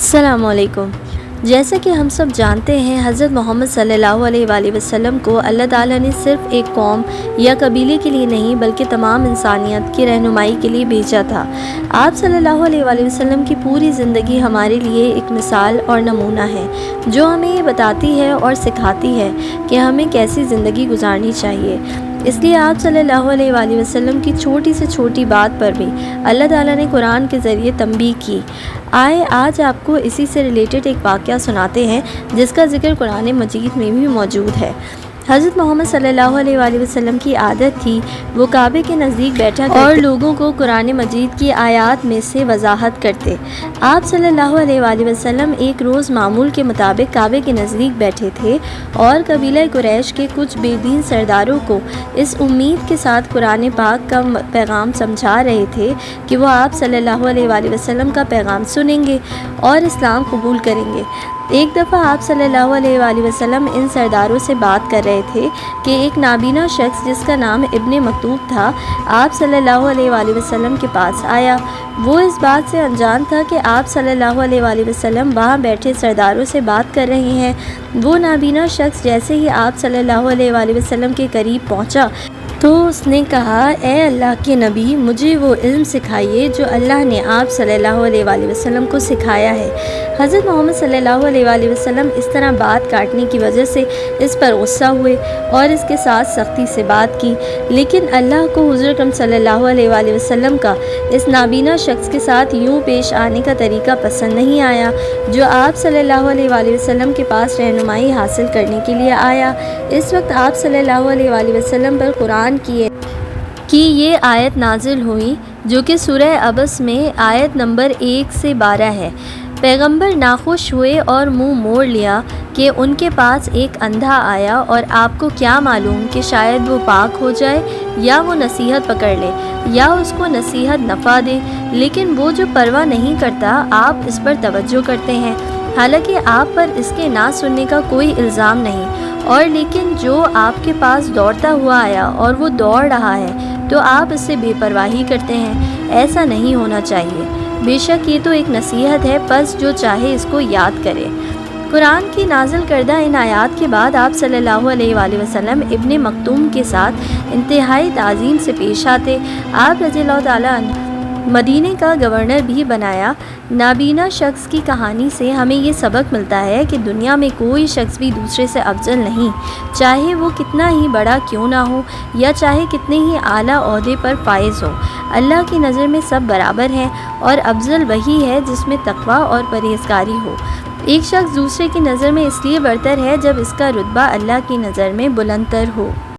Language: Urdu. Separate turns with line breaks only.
السلام علیکم۔ جیسا کہ ہم سب جانتے ہیں، حضرت محمد صلی اللہ علیہ وآلہ وسلم کو اللہ تعالیٰ نے صرف ایک قوم یا قبیلے کے لیے نہیں بلکہ تمام انسانیت کی رہنمائی کے لیے بھیجا تھا۔ آپ صلی اللہ علیہ وآلہ وسلم کی پوری زندگی ہمارے لیے ایک مثال اور نمونہ ہے، جو ہمیں یہ بتاتی ہے اور سکھاتی ہے کہ ہمیں کیسی زندگی گزارنی چاہیے۔ اس لیے آپ صلی اللہ علیہ وآلہ وسلم کی چھوٹی سے چھوٹی بات پر بھی اللہ تعالیٰ نے قرآن کے ذریعے تنبیہ کی۔ آج آپ کو اسی سے ریلیٹڈ ایک واقعہ سناتے ہیں جس کا ذکر قرآن مجید میں بھی موجود ہے۔ حضرت محمد صلی اللہ علیہ وآلہ وسلم کی عادت تھی وہ کعبے کے نزدیک بیٹھا کرتے اور لوگوں کو قرآن مجید کی آیات میں سے وضاحت کرتے۔ آپ صلی اللہ علیہ وآلہ وسلم ایک روز معمول کے مطابق کعبے کے نزدیک بیٹھے تھے اور قبیلہ قریش کے کچھ بے دین سرداروں کو اس امید کے ساتھ قرآن پاک کا پیغام سمجھا رہے تھے کہ وہ آپ صلی اللہ علیہ وآلہ وسلم کا پیغام سنیں گے اور اسلام قبول کریں گے۔ ایک دفعہ آپ صلی اللہ علیہ وآلہ وسلم ان سرداروں سے بات کر رہے تھے کہ ایک نابینا شخص جس کا نام ابن مکتوم تھا آپ صلی اللہ علیہ وآلہ وسلم کے پاس آیا۔ وہ اس بات سے انجان تھا کہ آپ صلی اللہ علیہ وآلہ وسلم وہاں بیٹھے سرداروں سے بات کر رہے ہیں۔ وہ نابینا شخص جیسے ہی آپ صلی اللہ علیہ وآلہ وسلم کے قریب پہنچا تو اس نے کہا، اے اللہ کے نبی، مجھے وہ علم سکھائیے جو اللہ نے آپ صلی اللہ علیہ وآلہ وسلم کو سکھایا ہے۔ حضرت محمد صلی اللہ علیہ وآلہ وسلم اس طرح بات کاٹنے کی وجہ سے اس پر غصہ ہوئے اور اس کے ساتھ سختی سے بات کی، لیکن اللہ کو حضور اکرم صلی اللہ علیہ وآلہ وسلم کا اس نابینا شخص کے ساتھ یوں پیش آنے کا طریقہ پسند نہیں آیا جو آپ صلی اللہ علیہ وآلہ وسلم کے پاس رہنمائی حاصل کرنے کے لیے آیا۔ اس وقت آپ صلی اللہ علیہ وآلہ وسلم پر قرآن کی یہ آیت نازل ہوئی جو کہ سورہ عبس میں آیت نمبر 1 سے 12 ہے۔ پیغمبر ناخوش ہوئے اور منہ موڑ لیا کہ ان کے پاس ایک اندھا آیا اور آپ کو کیا معلوم کہ شاید وہ پاک ہو جائے یا وہ نصیحت پکڑ لے یا اس کو نصیحت نفع دے، لیکن وہ جو پرواہ نہیں کرتا آپ اس پر توجہ کرتے ہیں، حالانکہ آپ پر اس کے نہ سننے کا کوئی الزام نہیں، اور لیکن جو آپ کے پاس دوڑتا ہوا آیا اور وہ دوڑ رہا ہے تو آپ اس سے بے پرواہی کرتے ہیں۔ ایسا نہیں ہونا چاہیے، بے شک یہ تو ایک نصیحت ہے، پس جو چاہے اس کو یاد کرے۔ قرآن کی نازل کردہ ان آیات کے بعد آپ صلی اللہ علیہ وآلہ وسلم ابن مکتوم کے ساتھ انتہائی تعظیم سے پیش آتے۔ آپ رضی اللہ تعالیٰ عنہ مدینہ کا گورنر بھی بنایا۔ نابینا شخص کی کہانی سے ہمیں یہ سبق ملتا ہے کہ دنیا میں کوئی شخص بھی دوسرے سے افضل نہیں، چاہے وہ کتنا ہی بڑا کیوں نہ ہو یا چاہے کتنے ہی اعلیٰ عہدے پر فائز ہو۔ اللہ کی نظر میں سب برابر ہیں اور افضل وہی ہے جس میں تقویٰ اور پرہیزگاری ہو۔ ایک شخص دوسرے کی نظر میں اس لیے برتر ہے جب اس کا رتبہ اللہ کی نظر میں بلند تر ہو۔